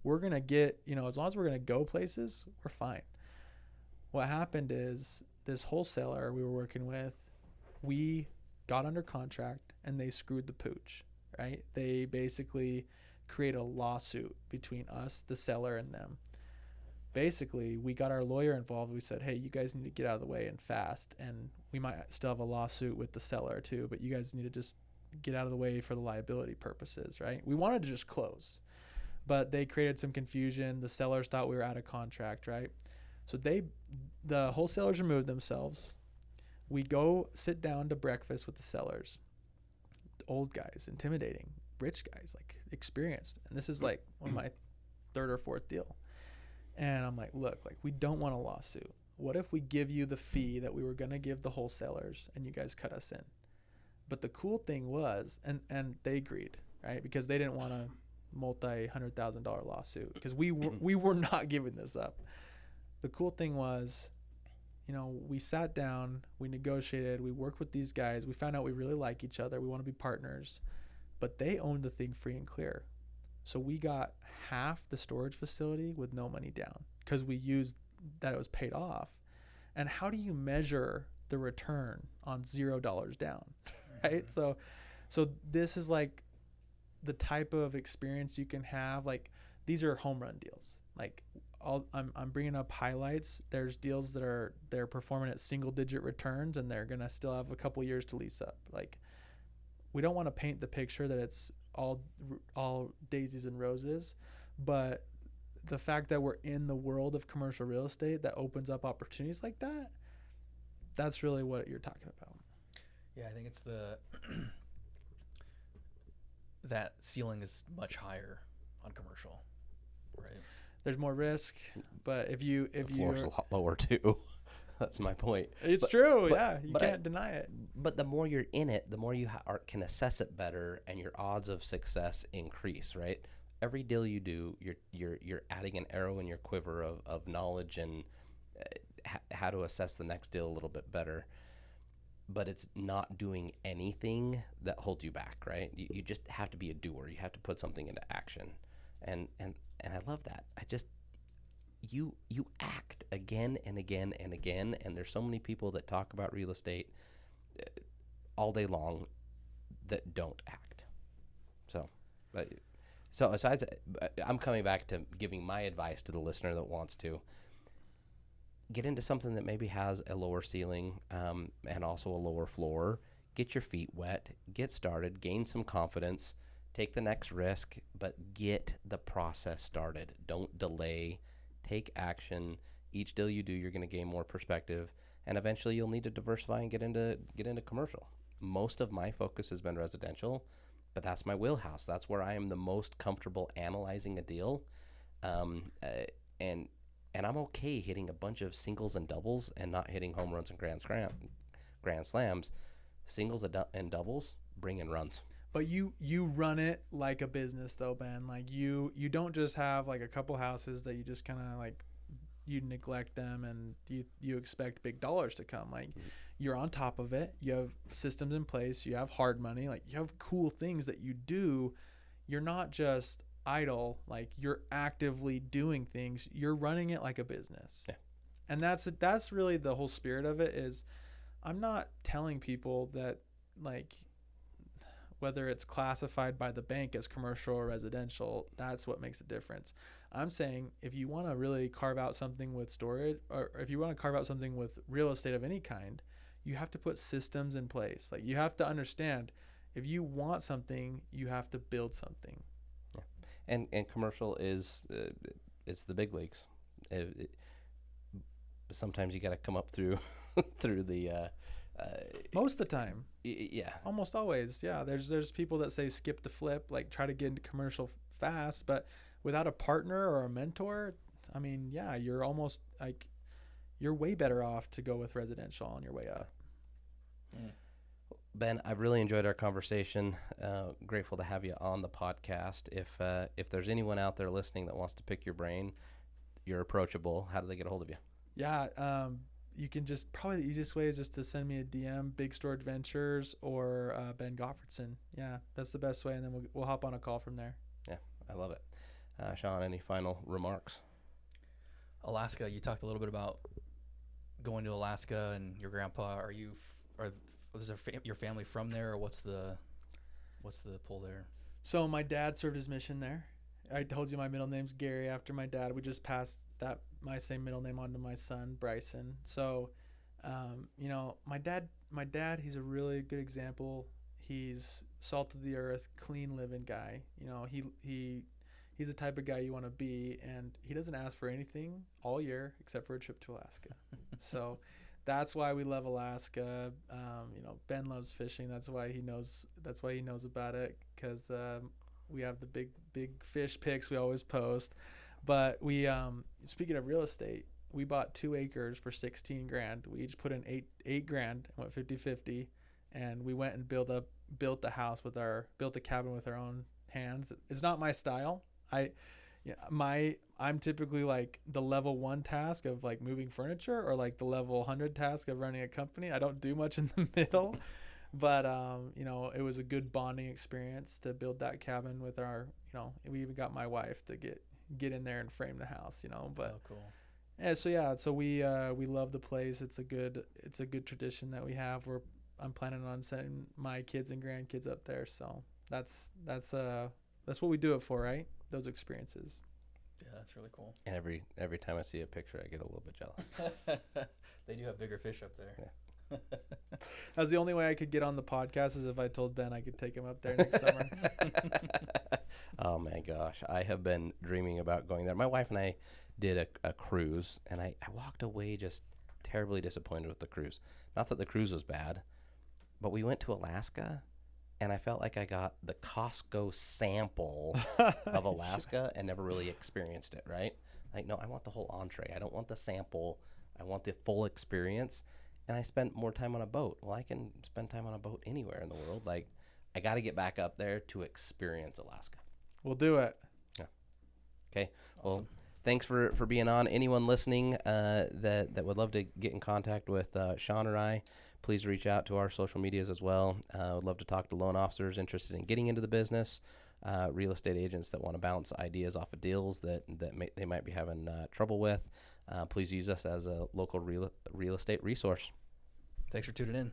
we're going to get, as long as we're going to go places, we're fine. What happened is this wholesaler we were working with, we got under contract and they screwed the pooch, right? They basically create a lawsuit between us, the seller, and them. Basically, we got our lawyer involved. We said, hey, you guys need to get out of the way and fast. And we might still have a lawsuit with the seller too, but you guys need to just get out of the way for the liability purposes, right? We wanted to just close, but they created some confusion. The sellers thought we were out of contract, right? So the wholesalers removed themselves. We go sit down to breakfast with the sellers. Old guys, intimidating, rich guys, like experienced. And this is like one of my third or fourth deal. And I'm like, look, like we don't want a lawsuit. What if we give you the fee that we were going to give the wholesalers and you guys cut us in? But the cool thing was, and they agreed, right? Because they didn't want a multi-$100,000 lawsuit because we were not giving this up. The cool thing was, we sat down, we negotiated, we worked with these guys. We found out we really like each other. We want to be partners, but they owned the thing free and clear. So we got half the storage facility with no money down because we used that it was paid off. And how do you measure the return on $0 down, right? So this is like the type of experience you can have. Like these are home run deals. Like I'm bringing up highlights. There's deals that they're performing at single digit returns, and they're gonna still have a couple years to lease up. Like, we don't want to paint the picture that it's all daisies and roses, but the fact that we're in the world of commercial real estate that opens up opportunities like that, that's really what you're talking about. Yeah, I think it's that ceiling is much higher on commercial, right? There's more risk, but if the floor's a lot lower too. That's my point. It's true, yeah. You can't deny it. But the more you're in it, the more you can assess it better, and your odds of success increase, right? Every deal you do, you're adding an arrow in your quiver of knowledge and how to assess the next deal a little bit better. But it's not doing anything that holds you back, right? You just have to be a doer. You have to put something into action, and I love that. You act again and again and again, and there's so many people that talk about real estate all day long that don't act. So besides, I'm coming back to giving my advice to the listener that wants to get into something that maybe has a lower ceiling and also a lower floor. Get your feet wet, get started, gain some confidence, take the next risk, but get the process started. Don't delay. Take action. Each deal you do, you're going to gain more perspective, and eventually you'll need to diversify and get into commercial. Most of my focus has been residential, but that's my wheelhouse. That's where I am the most comfortable analyzing a deal, and I'm okay hitting a bunch of singles and doubles and not hitting home runs and grand slams. Singles and doubles bring in runs. But you run it like a business though, Ben. Like you don't just have like a couple houses that you just kind of like, you neglect them and you expect big dollars to come. Like, you're on top of it. You have systems in place. You have hard money. Like, you have cool things that you do. You're not just idle. Like, you're actively doing things. You're running it like a business. Yeah. And that's really the whole spirit of it. Is I'm not telling people that, like, whether it's classified by the bank as commercial or residential, that's what makes a difference. I'm saying if you want to really carve out something with storage, or if you want to carve out something with real estate of any kind, you have to put systems in place. Like, you have to understand, if you want something, you have to build something. Yeah. And commercial is it's the big leagues. Sometimes you got to come up through the most of the time. Yeah. Almost always. Yeah. There's people that say skip the flip, like try to get into commercial fast, but without a partner or a mentor, I mean, yeah, you're almost like, you're way better off to go with residential on your way up. Ben, I've really enjoyed our conversation. Grateful to have you on the podcast. If there's anyone out there listening that wants to pick your brain, you're approachable. How do they get a hold of you? Yeah. You can just, probably the easiest way is just to send me a DM, Big Storage Ventures or Ben Goffredson. Yeah, that's the best way, and then we'll hop on a call from there. Yeah, I love it. Sean, any final remarks? Alaska, you talked a little bit about going to Alaska and your grandpa. Is your family from there, or what's the pull there? So my dad served his mission there. I told you my middle name's Gary after my dad. We just passed my same middle name on to my son, Bryson. So, my dad, he's a really good example. He's salt of the earth, clean living guy. He's the type of guy you want to be, and he doesn't ask for anything all year except for a trip to Alaska. So that's why we love Alaska. Ben loves fishing. That's why he knows about it, because we have the big fish pics we always post. But we, speaking of real estate, we bought 2 acres for $16,000. We each put in $8,000 and went 50-50, and we went and built the cabin with our own hands. It's not my style. I'm typically like the level 1 task of like moving furniture, or like the level 100 task of running a company. I don't do much in the middle. But, it was a good bonding experience to build that cabin with our, we even got my wife to get in there and frame the house, but oh, cool. Yeah, so we love the place. It's a good tradition that we have. I'm planning on sending my kids and grandkids up there. So that's what we do it for, right? Those experiences. Yeah, that's really cool. And every time I see a picture, I get a little bit jealous. They do have bigger fish up there. Yeah. That was the only way I could get on the podcast is if I told Ben I could take him up there next summer. Oh my gosh, I have been dreaming about going there. My wife and I did a cruise, and I walked away just terribly disappointed with the cruise. Not that the cruise was bad, but we went to Alaska, and I felt like I got the Costco sample of Alaska and never really experienced it, right? Like, no, I want the whole entree. I don't want the sample. I want the full experience. And I spent more time on a boat. Well, I can spend time on a boat anywhere in the world. Like, I got to get back up there to experience Alaska. We'll do it. Yeah. Okay. Awesome. Well, thanks for being on. Anyone listening that would love to get in contact with Sean or I, please reach out to our social medias as well. Would love to talk to loan officers interested in getting into the business, real estate agents that want to bounce ideas off of deals that they might be having trouble with. Please use us as a local real estate resource. Thanks for tuning in.